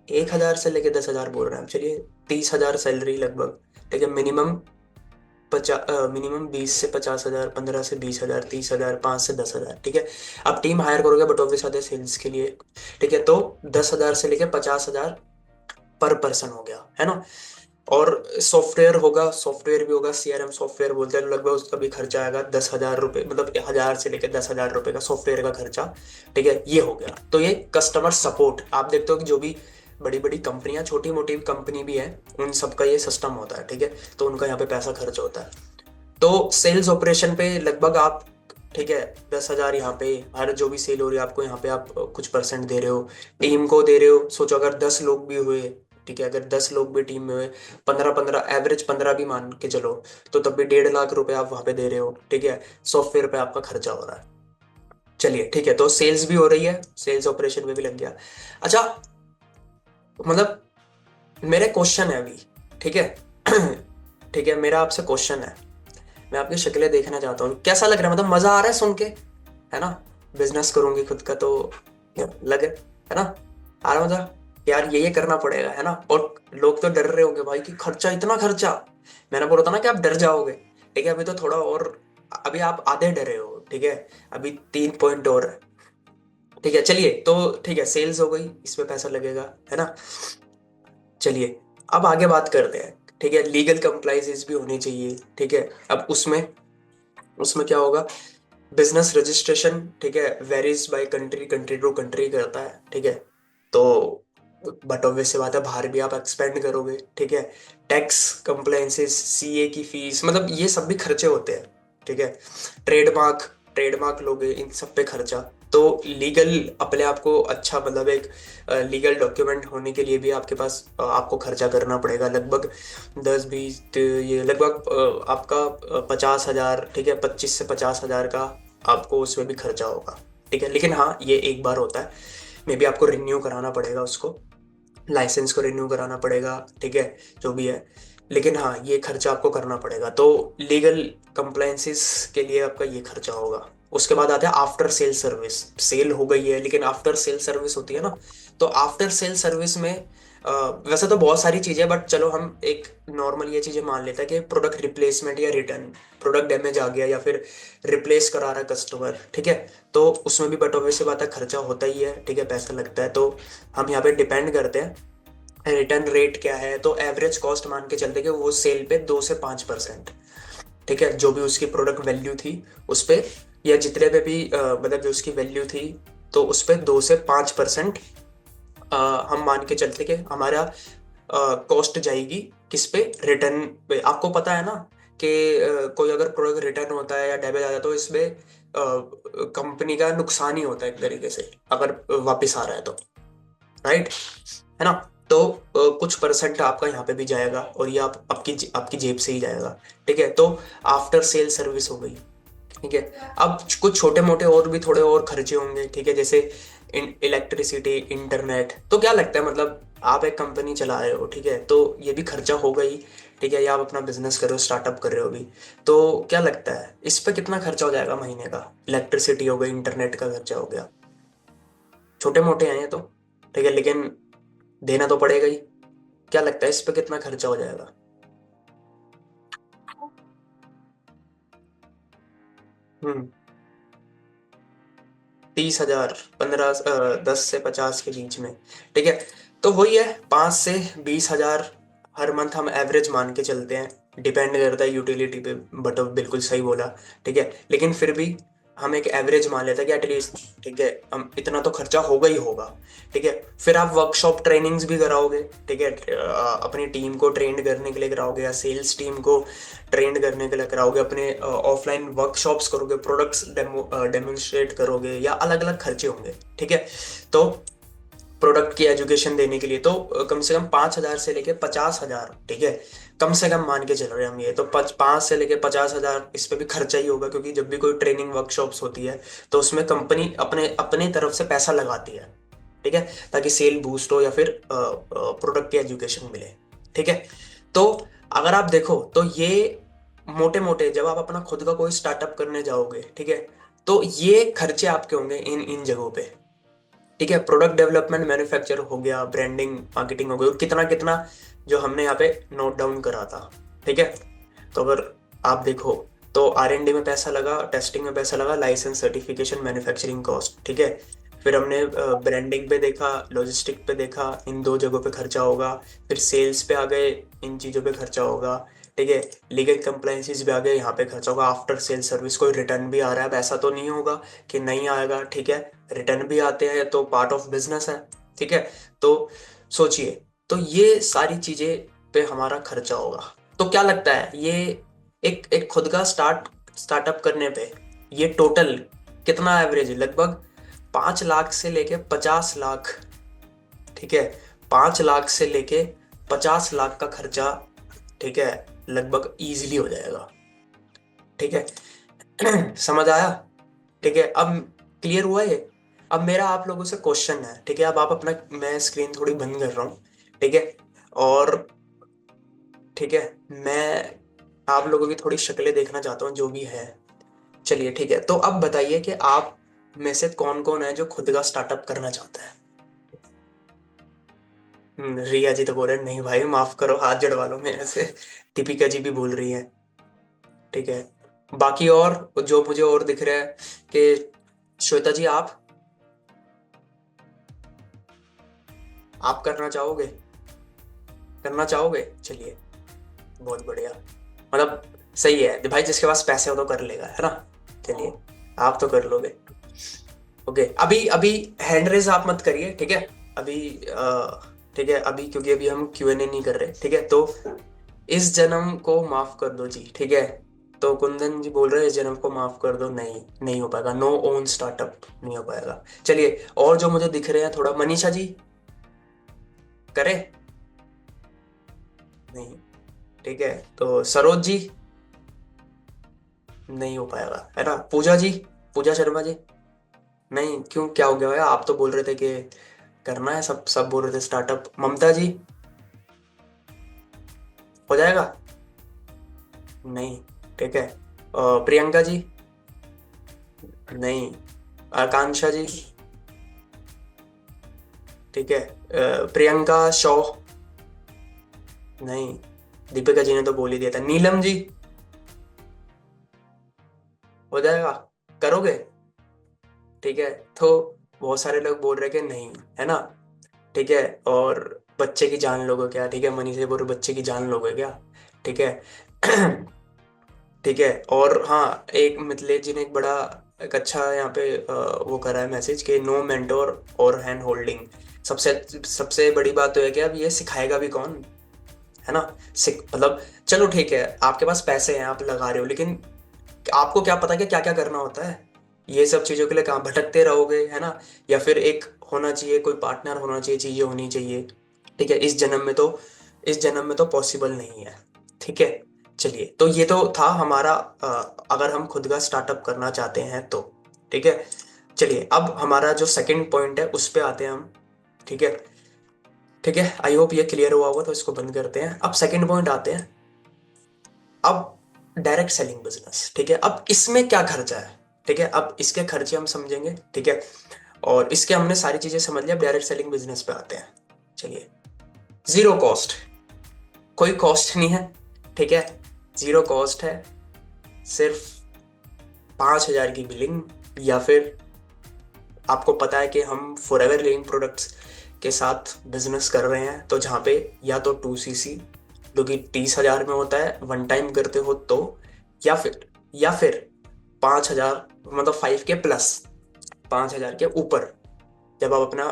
1,000 से लेके 10,000 बोल रहे हैं हम, चलिए 30,000 सैलरी लगभग। ठीक है, मिनिमम 20 से 50,000, 15 से 20,000, 30,000, 5 से 10,000। ठीक है, अब टीम हायर करोगे, बट ऑब्वियस आते सेल्स के लिए। ठीक है, तो 10,000 से लेके 50,000 पर पर्सन हो गया, है ना। और सॉफ्टवेयर होगा, सॉफ्टवेयर भी होगा, सीआरएम सॉफ्टवेयर बोलते हैं, लगभग उसका भी खर्चा आएगा 10,000 रुपये, मतलब 1,000 से लेकर 10,000 रुपये का सॉफ्टवेयर का खर्चा। ठीक है, ये हो गया। तो ये कस्टमर सपोर्ट, आप देखते हो कि जो भी बड़ी बड़ी कंपनियां, छोटी मोटी कंपनी भी है, उन सबका ये सिस्टम होता है। ठीक है, तो उनका यहाँ पे पैसा खर्च होता है। तो सेल्स ऑपरेशन पे लगभग आप, ठीक है, 10,000 यहाँ पे, हर जो भी सेल हो रही है आपको यहाँ पे आप कुछ परसेंट दे रहे हो, टीम को दे रहे हो। सोचो अगर 10 लोग भी हुए, ठीक है, अगर 10 लोग भी टीम में हुए, 15-15, एवरेज 15 भी मान के चलो, तो तब भी 1.5 लाख रुपए आप वहां पे दे रहे हो। ठीक है, सॉफ्टवेयर पे आपका खर्चा हो रहा है। चलिए ठीक है, तो सेल्स भी हो रही है, सेल्स ऑपरेशन में भी लग गया। अच्छा, मतलब मेरे क्वेश्चन है अभी, ठीक है ठीक है, मेरा आपसे क्वेश्चन है, मैं आपकी शक्लें देखना चाहता हूँ, कैसा लग रहा है, मतलब मजा आ रहा है सुन के, है ना? बिजनेस करूंगी खुद का तो लगे, है ना? आ रहा मजा, यार ये करना पड़ेगा, है ना? और लोग तो डर रहे होंगे भाई कि खर्चा, इतना खर्चा। मैंने बोला था ना कि आप डर जाओगे। ठीक है, अभी तो थोड़ा और, अभी आप आधे डरे हो। ठीक है, अभी 3 पॉइंट और है। ठीक है, चलिए, तो ठीक है, सेल्स हो गई, इसमें पैसा लगेगा, है ना? चलिए, अब आगे बात करते हैं। ठीक है, लीगल कंप्लाइंसेस भी होनी चाहिए। ठीक है, अब उसमें उसमें क्या होगा, बिजनेस रजिस्ट्रेशन, ठीक है, varies by country, country to country करता है। ठीक है, तो बट ऑब्वियस सी बात है, बाहर भी आप एक्सपेंड करोगे। ठीक है, टैक्स कंप्लायंसेस, सीए की फीस, मतलब ये सब भी खर्चे होते हैं। ठीक है, ट्रेडमार्क, ट्रेडमार्क लोगे, इन सब पे खर्चा। तो लीगल, अपने आप को अच्छा, मतलब एक लीगल डॉक्यूमेंट होने के लिए भी आपके पास आपको खर्चा करना पड़ेगा, लगभग 10-20, ये लगभग आपका 50,000, ठीक है, 25 से 50,000 का आपको उसमें भी खर्चा होगा। ठीक है, लेकिन हाँ, ये एक बार होता है, मे बी आपको रिन्यू कराना पड़ेगा उसको, लाइसेंस को रिन्यू कराना पड़ेगा। ठीक है, जो भी है, लेकिन हाँ, ये खर्चा आपको करना पड़ेगा। तो लीगल कंप्लायंसेस के लिए आपका ये खर्चा होगा। उसके बाद आता है आफ्टर सेल सर्विस। सेल हो गई है, लेकिन आफ्टर सेल सर्विस होती है ना, तो आफ्टर सेल सर्विस में वैसे तो बहुत सारी चीजें, बट चलो हम एक नॉर्मल ये चीजें मान लेते हैं कि प्रोडक्ट रिप्लेसमेंट या रिटर्न, प्रोडक्ट डैमेज आ गया या फिर रिप्लेस करा रहा है कस्टमर। ठीक है, तो उसमें भी बट ऑब्वियस बात है, खर्चा होता ही है। ठीक है, पैसा लगता है। तो हम यहाँ पे डिपेंड करते हैं रिटर्न रेट क्या है, तो एवरेज कॉस्ट मान के चलते कि वो सेल पे 2 से 5%। ठीक है, जो भी उसकी प्रोडक्ट वैल्यू थी उस पे, या जितने पे भी मतलब जो उसकी वैल्यू थी, तो उस पे 2 से 5% हम मान के चलते कि हमारा कॉस्ट जाएगी किस पे, रिटर्न पे। आपको पता है ना कि कोई अगर प्रोडक्ट रिटर्न होता है या डैमेज आ जाता है, तो इसमें कंपनी का नुकसान ही होता है एक तरीके से, अगर वापस आ रहा है तो, राइट, है ना? तो कुछ परसेंट आपका यहाँ पे भी जाएगा, और ये आप आपकी आपकी जेब से ही जाएगा। ठीक है, तो आफ्टर सेल सर्विस हो गई। ठीक है, अब कुछ छोटे मोटे और भी थोड़े और खर्चे होंगे। ठीक है, जैसे इलेक्ट्रिसिटी, इंटरनेट। तो क्या लगता है, मतलब आप एक कंपनी चला रहे हो, ठीक है, तो ये भी खर्चा होगा ही। ठीक है, या आप अपना बिजनेस कर रहे हो, स्टार्टअप कर रहे हो अभी, तो क्या लगता है इस पे कितना खर्चा हो जाएगा महीने का? इलेक्ट्रिसिटी हो गई, इंटरनेट का खर्चा हो गया, छोटे मोटे हैं ये तो, ठीक है, लेकिन देना तो पड़ेगा ही। क्या लगता है इस पे कितना खर्चा हो जाएगा? 30,000, 15, 10 से 50 के बीच में। ठीक है, तो वही है, 5 से 20,000 हर मंथ हम एवरेज मान के चलते हैं, डिपेंड करता है यूटिलिटी पे, बट बिल्कुल सही बोला। ठीक है, लेकिन फिर भी हम एक एवरेज मान लेते हैं कि एटलीस्ट, ठीक है, हम इतना तो खर्चा होगा ही होगा। ठीक है, फिर आप वर्कशॉप ट्रेनिंग्स भी कराओगे। ठीक है, अपनी टीम को ट्रेन करने के लिए कराओगे, या सेल्स टीम को ट्रेन करने के लिए कराओगे, अपने ऑफलाइन वर्कशॉप्स करोगे, प्रोडक्ट्स डेमोन्स्ट्रेट करोगे, या अलग अलग खर्चे होंगे। ठीक है, तो प्रोडक्ट की एजुकेशन देने के लिए तो कम से कम 5,000 से लेके 50,000, ठीक है, कम से कम मान के चल रहे हैं हम ये, तो 5 से लेके 50,000 इस पे भी खर्चा ही होगा, क्योंकि जब भी कोई ट्रेनिंग वर्कशॉप्स होती है, तो उसमें कंपनी अपने अपने तरफ से पैसा लगाती है। ठीक है, ताकि सेल बूस्ट हो या फिर प्रोडक्ट की एजुकेशन मिले। ठीक है, तो अगर आप देखो तो ये मोटे मोटे, जब आप अपना खुद का कोई स्टार्टअप करने जाओगे, ठीक है, तो ये खर्चे आपके होंगे इन इन जगहों पे। ठीक है, प्रोडक्ट डेवलपमेंट, मैन्युफैक्चर हो गया, ब्रांडिंग, मार्केटिंग हो गई, और कितना कितना जो हमने यहाँ पे नोट डाउन करा था। ठीक है, तो अगर आप देखो तो R&D में पैसा लगा, टेस्टिंग में पैसा लगा, लाइसेंस, सर्टिफिकेशन, मैन्युफैक्चरिंग कॉस्ट। ठीक है, फिर हमने ब्रांडिंग पे देखा, लॉजिस्टिक पे देखा, इन 2 जगहों पे खर्चा होगा। फिर सेल्स पे आ गए, इन चीज़ों पे खर्चा होगा, ठीक है। लीगल कंप्लाइंसेस भी आ गए, यहाँ पे खर्चा होगा। आफ्टर सेल सर्विस कोई रिटर्न भी आ रहा है, अब ऐसा तो नहीं होगा कि नहीं आएगा, ठीक है। रिटर्न भी आते हैं तो पार्ट ऑफ बिजनेस है, ठीक है। तो सोचिए, तो ये सारी चीज़ें पे हमारा खर्चा होगा। तो क्या लगता है ये एक एक खुद का स्टार्टअप करने पे ये टोटल कितना एवरेज है? लगभग 5 लाख से लेके 50 लाख, ठीक है। 5 लाख से लेके 50 लाख का खर्चा, ठीक है, लगभग इजीली हो जाएगा, ठीक है। समझ आया? ठीक है, अब क्लियर हुआ ये। अब मेरा आप लोगों से क्वेश्चन है, ठीक है। अब आप अपना, मैं स्क्रीन थोड़ी बंद कर रहा हूँ, ठीक है। और ठीक है, मैं आप लोगों की थोड़ी शक्लें देखना चाहता हूँ जो भी है। चलिए ठीक है, तो अब बताइए कि आप में से कौन कौन है जो खुद का स्टार्टअप करना चाहता है। रिया जी तो बोल रहे हैं, नहीं भाई माफ करो, हाथ जड़वा लो मेरे से। दीपिका जी भी बोल रही है, ठीक है। बाकी और जो मुझे और दिख रहा है कि श्वेता जी, आप करना चाहोगे? चलिए, बहुत बढ़िया। मतलब सही है भाई, जिसके पास पैसे हो तो कर लेगा, है ना। चलिए, आप तो कर लोगे। ओके, अभी अभी हैंड रेज आप मत करिए, ठीक है। अभी ठीक है, अभी क्योंकि अभी हम Q&A नहीं कर रहे, ठीक है। तो इस जन्म को माफ कर दो जी, ठीक है। तो कुंदन जी बोल रहे हैं इस जन्म को माफ कर दो, नहीं नहीं हो पाएगा, नो ओन स्टार्टअप नहीं हो पाएगा। चलिए, और जो मुझे दिख रहे हैं थोड़ा, मनीषा जी करे? नहीं, ठीक है। तो सरोज जी, नहीं हो पाएगा, है ना। पूजा जी, पूजा शर्मा जी, नहीं, क्यों, क्या हो गया भाई? आप तो बोल रहे थे कि करना है, सब सब बोल रहे थे स्टार्टअप। ममता जी, हो जाएगा? नहीं, ठीक है। प्रियंका जी, नहीं। आकांक्षा जी, ठीक है। प्रियंका शो, नहीं। दीपिका जी ने तो बोल ही दिया था। नीलम जी, हो जाएगा? करोगे? ठीक है। तो बहुत सारे लोग बोल रहे कि नहीं, है ना, ठीक है। और बच्चे की जान लोगे क्या? ठीक है, मनीष जी बोल रहे बच्चे की जान लोगे क्या? ठीक है। ठीक है। और हाँ, एक मिथिलेश जी ने एक बड़ा, एक अच्छा यहाँ पे वो करा है मैसेज कि नो मेंटोर और हैंड होल्डिंग। सबसे सबसे बड़ी बात तो है कि अब ये सिखाएगा भी कौन, है ना। मतलब चलो ठीक है, आपके पास पैसे हैं, आप लगा रहे हो, लेकिन आपको क्या पता कि क्या क्या करना होता है। ये सब चीज़ों के लिए कहाँ भटकते रहोगे, है ना। या फिर एक होना चाहिए, कोई पार्टनर होना चाहिए, चीज़ें होनी चाहिए, ठीक है। इस जन्म में तो पॉसिबल नहीं है, ठीक है। चलिए, तो ये तो था हमारा, अगर हम खुद का स्टार्टअप करना चाहते हैं तो, ठीक है। चलिए, अब हमारा जो सेकंड पॉइंट है उस पे आते हैं हम, ठीक है। ठीक है, आई होप ये क्लियर हुआ होगा, तो इसको बंद करते हैं। अब सेकंड पॉइंट आते हैं। अब डायरेक्ट सेलिंग बिजनेस, ठीक है। अब इसमें क्या खर्चा है, ठीक है। अब इसके खर्चे हम समझेंगे, ठीक है। और इसके हमने सारी चीजें समझ लिया, अब डायरेक्ट सेलिंग बिजनेस पे आते हैं। चलिए, जीरो कॉस्ट, कोई कॉस्ट नहीं है, ठीक है। जीरो कॉस्ट है, सिर्फ 5,000 की बिलिंग। या फिर आपको पता है कि हम फॉरएवर लिविंग प्रोडक्ट्स के साथ बिजनेस कर रहे हैं, तो जहाँ पे या तो 2cc जो कि 30,000 में होता है वन टाइम करते हो तो, या फिर 5,000, मतलब 5K प्लस 5,000 के ऊपर जब आप अपना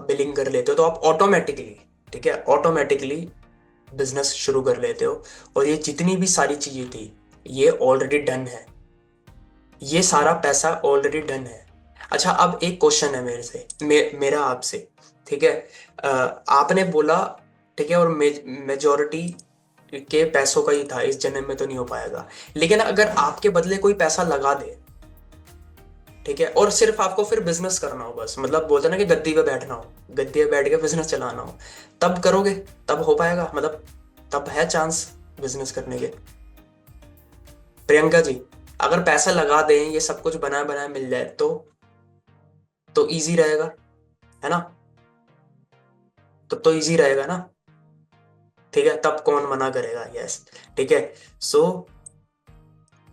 बिलिंग कर लेते हो तो आप ऑटोमेटिकली, ठीक है, ऑटोमेटिकली बिजनेस शुरू कर लेते हो। और ये जितनी भी सारी चीजें थी, ये ऑलरेडी डन है, ये सारा पैसा ऑलरेडी डन है। अच्छा, अब एक क्वेश्चन है मेरे से, मेरा आपसे, ठीक है। आपने बोला, ठीक है, और मेजोरिटी के पैसों का ही था, इस जन्म में तो नहीं हो पाएगा। लेकिन अगर आपके बदले कोई पैसा लगा दे, ठीक है, और सिर्फ आपको फिर बिजनेस करना हो, बस मतलब बोलते ना कि गद्दी पे बैठना हो, गद्दी पे बैठ के बिजनेस चलाना हो, तब करोगे? तब हो पाएगा? मतलब तब है चांस बिजनेस करने के? प्रियंका जी, अगर पैसा लगा दें, ये सब कुछ बनाया बनाया मिल जाए तो इजी रहेगा, है ना। तब तो इजी रहेगा ना, ठीक है। तब कौन मना करेगा? यस, ठीक है। सो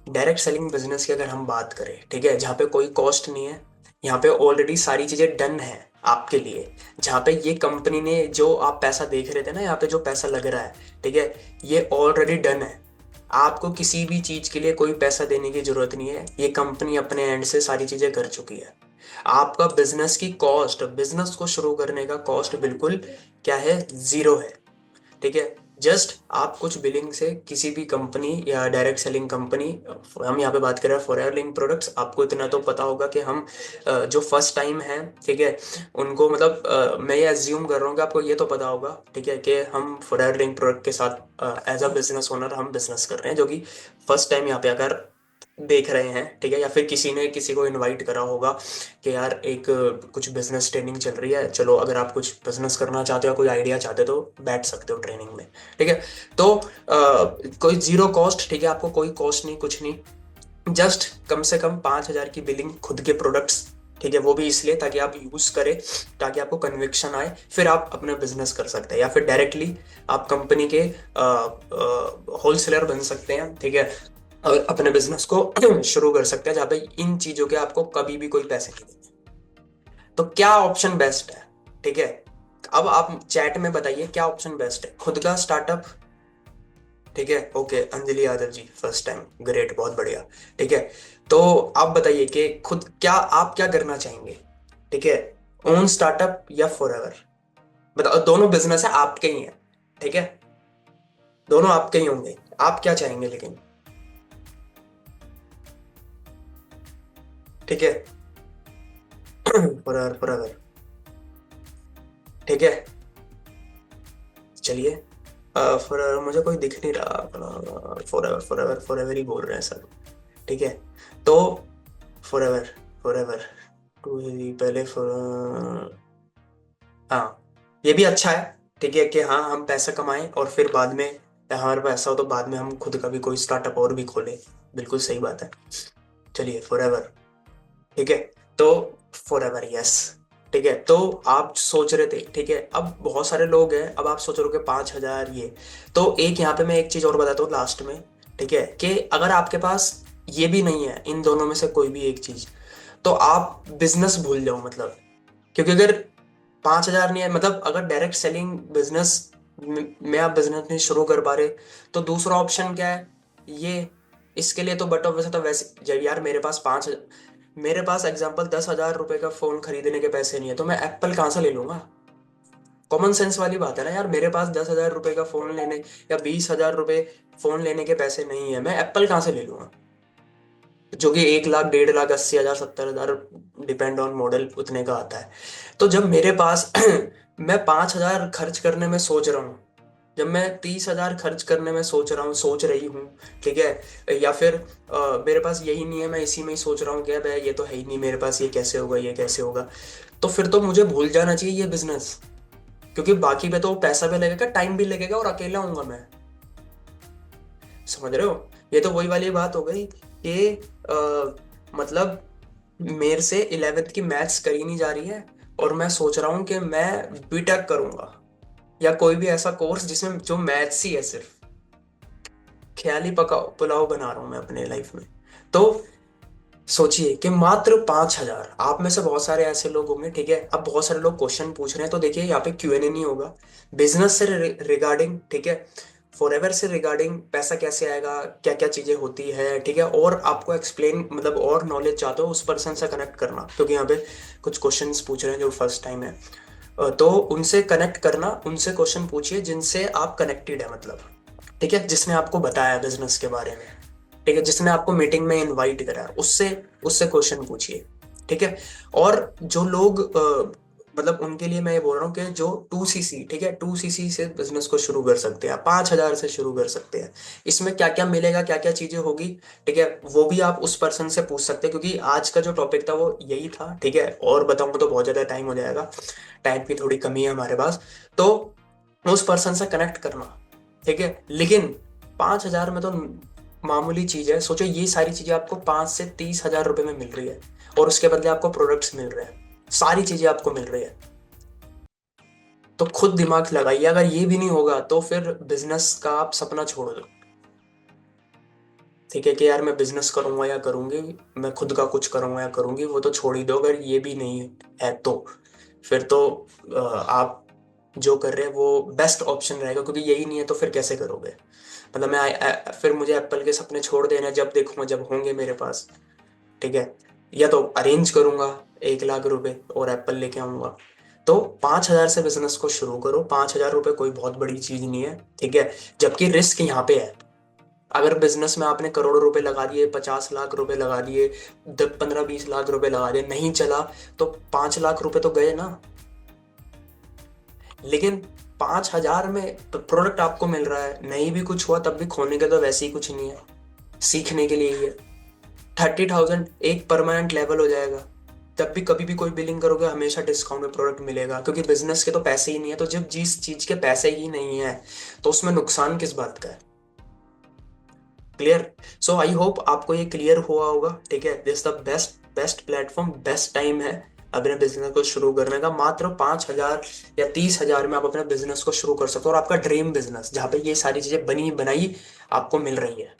डायरेक्ट सेलिंग बिजनेस की अगर हम बात करें, ठीक है, जहाँ पे कोई कॉस्ट नहीं है, यहाँ पे ऑलरेडी सारी चीजें डन है, आपके लिए, जहाँ पे ये कंपनी ने जो आप पैसा देख रहे थे ना, यहाँ पे जो पैसा लग रहा है, ठीक है, ये ऑलरेडी डन है। आपको किसी भी चीज के लिए कोई पैसा देने की जरूरत नहीं है, ये कंपनी अपने एंड से सारी चीजें कर चुकी है। आपका बिजनेस की कॉस्ट, बिजनेस को शुरू करने का कॉस्ट बिल्कुल क्या है, जीरो है। ठीक है, जस्ट आप कुछ बिलिंग से किसी भी कंपनी या डायरेक्ट सेलिंग कंपनी, हम यहाँ पे बात कर रहे हैं फॉर लिंक प्रोडक्ट्स, आपको इतना तो पता होगा कि हम जो फर्स्ट टाइम है, ठीक है, उनको मतलब मैं ये एज्यूम कर रहा हूँ कि आपको ये तो पता होगा, ठीक है, कि हम फॉर लिंक प्रोडक्ट के साथ एज अ बिजनेस ओनर हम बिजनेस कर रहे हैं, जो कि फर्स्ट टाइम यहाँ पे अगर देख रहे हैं, ठीक है, या फिर किसी ने किसी को इनवाइट करा होगा कि यार एक कुछ बिजनेस ट्रेनिंग चल रही है, चलो अगर आप कुछ बिजनेस करना चाहते हो, कोई आइडिया चाहते हो तो बैठ सकते हो ट्रेनिंग में। ठीक है, तो कोई जीरो कॉस्ट, ठीक है, आपको कोई कॉस्ट नहीं, कुछ नहीं, जस्ट कम से कम 5,000 की बिलिंग खुद के प्रोडक्ट्स, ठीक है, वो भी इसलिए ताकि आप यूज करें, ताकि आपको कन्विक्शन आए, फिर आप अपना बिजनेस कर सकते हैं, या फिर डायरेक्टली आप कंपनी के होलसेलर बन सकते हैं, ठीक है, और अपने बिजनेस को शुरू कर सकते हैं, जहाँ पे इन चीजों के आपको कभी भी कोई पैसे नहीं देंगे। तो क्या ऑप्शन बेस्ट है? ठीक है, अब आप चैट में बताइए क्या ऑप्शन बेस्ट है, खुद का स्टार्टअप, ठीक है, okay, Anjali Yadav ji first time, great, बहुत बढ़िया। ठीक है, तो आप बताइए कि खुद क्या, आप क्या करना चाहेंगे, ठीक है, ओन स्टार्टअप या फॉरएवर? बताओ, दोनों बिजनेस है, आपके ही है, ठीक है, दोनों आपके ही होंगे, आप क्या चाहेंगे लेकिन? ठीक है, फॉरएवर, फॉरएवर, ठीक है, चलिए, फॉरएवर मुझे कोई दिख नहीं रहा, फॉरएवर, फॉरएवर, फॉरएवर ही बोल रहे हैं सब, ठीक है, तो फॉरएवर, फॉरएवर टू पहले हाँ, ये भी अच्छा है, ठीक है, कि हाँ हम पैसा कमाएं और फिर बाद में, या हमारे पास ऐसा हो तो बाद में हम खुद का भी कोई स्टार्टअप और भी खोलें, बिल्कुल सही बात है। चलिए फॉरएवर, ठीक है, तो फॉरएवर यस। ठीक है, तो आप सोच रहे थे, ठीक है, अब बहुत सारे लोग हैं, अब आप सोच रहे हो कि 5,000 ये, तो एक यहाँ पे मैं एक चीज और बताता हूँ लास्ट में, ठीक है, कि अगर आपके पास ये भी नहीं है, इन दोनों में से कोई भी एक चीज, तो आप बिजनेस भूल जाओ, मतलब, क्योंकि अगर 5,000 नहीं है, मतलब अगर डायरेक्ट सेलिंग बिजनेस में आप बिजनेस नहीं शुरू कर पा रहे, तो दूसरा ऑप्शन क्या है, ये, इसके लिए तो बट वैसे तो वैसे जब यार मेरे पास 5,000, मेरे पास एग्जाम्पल 10,000 रुपए का फोन खरीदने के पैसे नहीं है, तो मैं एप्पल कहाँ से ले लूंगा? कॉमन सेंस वाली बात है ना यार, मेरे पास 10,000 रुपए का फोन लेने या 20,000 रुपए फोन लेने के पैसे नहीं है, मैं एप्पल कहाँ से ले लूंगा, जो कि 1 lakh, 1.5 lakh, 80,000, 70,000, depend on model, उतने का आता है। तो जब मेरे पास मैं 5,000 खर्च करने में सोच रहा हूँ, जब मैं 30,000 खर्च करने में सोच रहा हूँ, सोच रही हूँ, ठीक है, या फिर मेरे पास यही नहीं है, मैं इसी में ही सोच रहा हूँ कि भाई ये तो है ही नहीं मेरे पास, ये कैसे होगा, ये कैसे होगा, तो फिर तो मुझे भूल जाना चाहिए ये बिजनेस, क्योंकि बाकी पे तो पैसा भी लगेगा, टाइम भी लगेगा, और अकेला हूंगा मैं। समझ रहे हो? ये तो वही वाली बात हो गई कि मतलब मेरे से 11th की मैथ्स करी नहीं जा रही है, और मैं सोच रहा हूँ कि मैं बीटेक करूंगा, या कोई भी ऐसा कोर्स जिसमें जो मैथ्स ही है सिर्फ, ख्याली पकाओ पुलाव बना रहा हूं मैं अपने लाइफ में। तो सोचिए कि मात्र 5,000, आप में से बहुत सारे ऐसे लोग होंगे, ठीक है, अब बहुत सारे लोग क्वेश्चन पूछ रहे हैं, तो देखिए यहाँ पे Q&A नहीं होगा, बिजनेस से रिगार्डिंग, ठीक है, फॉरएवर से रिगार्डिंग पैसा कैसे आएगा, क्या क्या चीजें होती है, ठीक है, और आपको एक्सप्लेन, मतलब और नॉलेज चाहते हो उस पर्सन से कनेक्ट करना, क्योंकि यहाँ पे कुछ क्वेश्चंस पूछ रहे हैं जो फर्स्ट टाइम है, तो उनसे कनेक्ट करना, उनसे क्वेश्चन पूछिए जिनसे आप कनेक्टेड है, मतलब, ठीक है, जिसने आपको बताया बिजनेस के बारे में, ठीक है, जिसने आपको मीटिंग में इनवाइट करा है, उससे उससे क्वेश्चन पूछिए, ठीक है, और जो लोग मतलब उनके लिए मैं ये बोल रहा हूँ कि जो 2CC, ठीक है, 2CC से बिजनेस को शुरू कर सकते हैं, 5,000 से शुरू कर सकते हैं, इसमें क्या क्या मिलेगा, क्या क्या चीजें होगी, ठीक है, वो भी आप उस पर्सन से पूछ सकते हैं, क्योंकि आज का जो टॉपिक था वो यही था, ठीक है, और बताऊंगा तो बहुत ज्यादा टाइम हो जाएगा, टाइम की थोड़ी कमी है हमारे पास, तो उस पर्सन से कनेक्ट करना, ठीक है, लेकिन 5,000 में तो मामूली चीज है, सोचो ये सारी चीजें आपको 5 से 30 हजार रुपए में मिल रही है, और उसके बदले आपको प्रोडक्ट्स मिल रहे हैं, सारी चीजें आपको मिल रही है, तो खुद दिमाग लगाइए, अगर ये भी नहीं होगा तो फिर बिजनेस का आप सपना छोड़ दो, ठीक है, कि यार मैं बिजनेस करूंगा या करूंगी, मैं खुद का कुछ करूंगा या करूंगी, वो तो छोड़ ही दो, अगर ये भी नहीं है तो, फिर तो आप जो कर रहे हैं वो बेस्ट ऑप्शन रहेगा, क्योंकि यही नहीं है तो फिर कैसे करोगे? मतलब फिर मुझे एप्पल के सपने छोड़ देना, जब देखूंगा जब होंगे मेरे पास, ठीक है, या तो अरेंज करूंगा 1 लाख रुपए और एप्पल लेके आऊंगा। तो 5,000 से बिजनेस को शुरू करो। 5,000 रुपए कोई बहुत बड़ी चीज नहीं है, ठीक है। जबकि रिस्क यहाँ पे है। अगर बिजनेस में आपने करोड़ों रुपए लगा दिए, 50 लाख रुपए लगा दिए, 15-20 लाख रुपए लगा दिए, नहीं चला, तो 5 लाख रुपए तो गए ना। लेकिन 5,000 में प्रोडक्ट आपको मिल रहा है, नहीं भी कुछ हुआ तब भी खोने के तो वैसे ही कुछ नहीं है, सीखने के लिए ही है। 30,000 एक परमानेंट लेवल हो जाएगा। तब भी कभी भी कोई बिलिंग करोगे हमेशा डिस्काउंट में प्रोडक्ट मिलेगा, क्योंकि बिजनेस के तो पैसे ही नहीं है। तो जब जिस चीज के पैसे ही नहीं है तो उसमें नुकसान किस बात का है? क्लियर? सो आई होप आपको ये क्लियर हुआ होगा, ठीक है। This the best best platform, best time है अपने बिजनेस को शुरू करने का। मात्र 5,000 या 30,000 में आप अपने बिजनेस को शुरू कर सकते हो, और आपका ड्रीम बिजनेस जहाँ पे ये सारी चीजें बनी बनाई आपको मिल रही है।